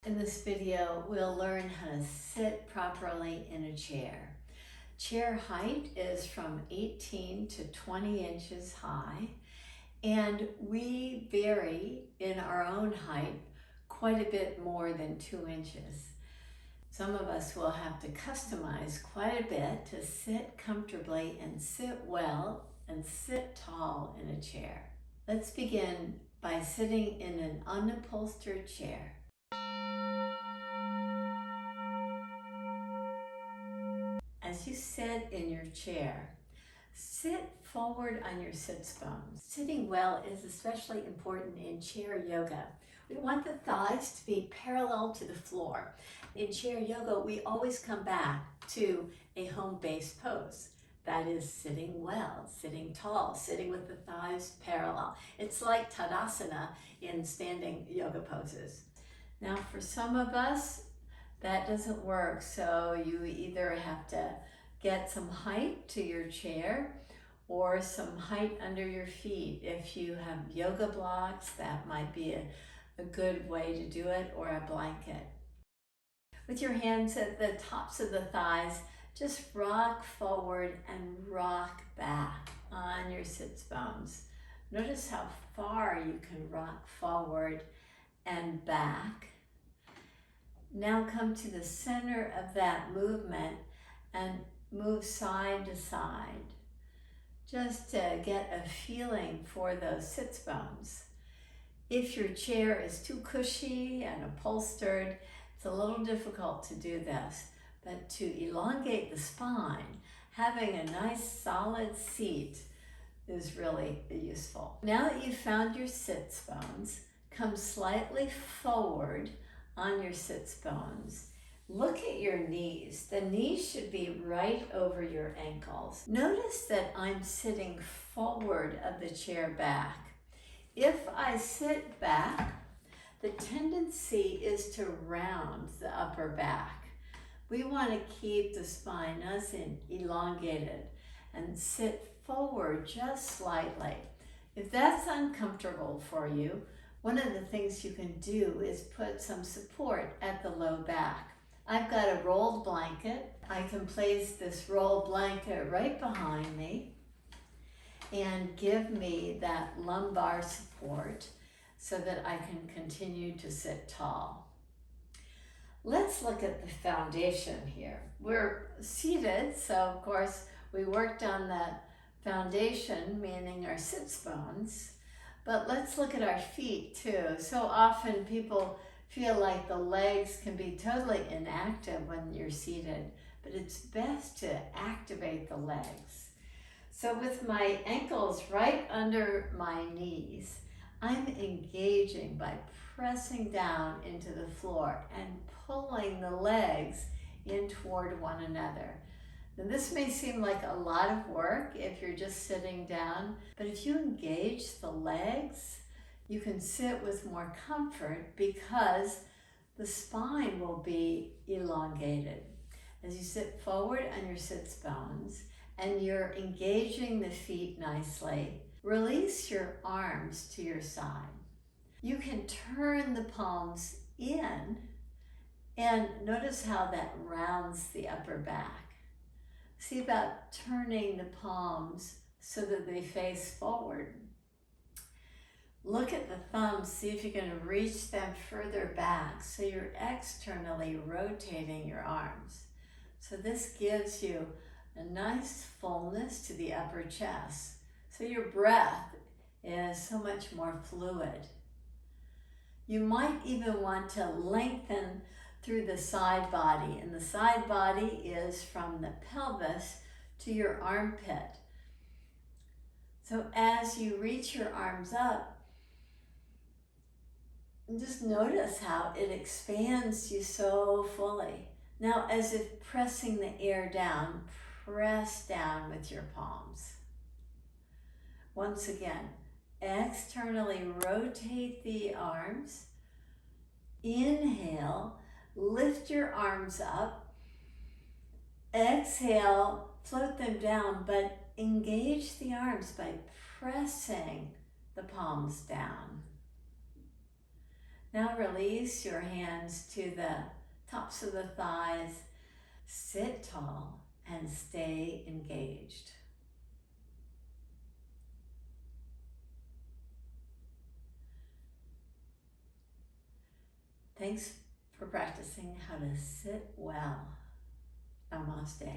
In this video, we'll learn how to sit properly in a chair. Chair height is from 18 to 20 inches high, and we vary in our own height quite a bit more than 2 inches. Some of us will have to customize quite a bit to sit comfortably and sit well and sit tall in a chair. Let's begin by sitting in an unupholstered chair. As you sit in your chair, sit forward on your sitz bones. Sitting well is especially important in chair yoga. We want the thighs to be parallel to the floor. In chair yoga, we always come back to a home-based pose. That is sitting well, sitting tall, sitting with the thighs parallel. It's like tadasana in standing yoga poses. Now, for some of us, that doesn't work, so you either have to get some height to your chair or some height under your feet. If you have yoga blocks, that might be a good way to do it, or a blanket. With your hands at the tops of the thighs, just rock forward and rock back on your sitz bones. Notice how far you can rock forward and back. Now come to the center of that movement and move side to side, just to get a feeling for those sitz bones. If your chair is too cushy and upholstered, it's a little difficult to do this, but to elongate the spine, having a nice solid seat is really useful. Now that you've found your sitz bones, come slightly forward on your sitz bones. Look at your knees. The knees should be right over your ankles. Notice that I'm sitting forward of the chair back. If I sit back, the tendency is to round the upper back. We want to keep the spine nice and elongated and sit forward just slightly. If that's uncomfortable for you, one of the things you can do is put some support at the low back. I've got a rolled blanket. I can place this rolled blanket right behind me and give me that lumbar support so that I can continue to sit tall. Let's look at the foundation here. We're seated, so of course we worked on that foundation, meaning our sitz bones. But let's look at our feet too. So often people feel like the legs can be totally inactive when you're seated, but it's best to activate the legs. So with my ankles right under my knees, I'm engaging by pressing down into the floor and pulling the legs in toward one another. Now, this may seem like a lot of work if you're just sitting down, but if you engage the legs, you can sit with more comfort because the spine will be elongated. As you sit forward on your sitz bones and you're engaging the feet nicely, release your arms to your side. You can turn the palms in and notice how that rounds the upper back. See about turning the palms so that they face forward. Look at the thumbs, see if you can reach them further back so you're externally rotating your arms. So this gives you a nice fullness to the upper chest. So your breath is so much more fluid. You might even want to lengthen through the side body, and the side body is from the pelvis to your armpit. So as you reach your arms up, just notice how it expands you so fully. Now, as if pressing the air down, press down with your palms. Once again, externally rotate the arms. Inhale, lift your arms up. Exhale, float them down, but engage the arms by pressing the palms down. Now release your hands to the tops of the thighs. Sit tall and stay engaged. Thanks for practicing how to sit well. Namaste.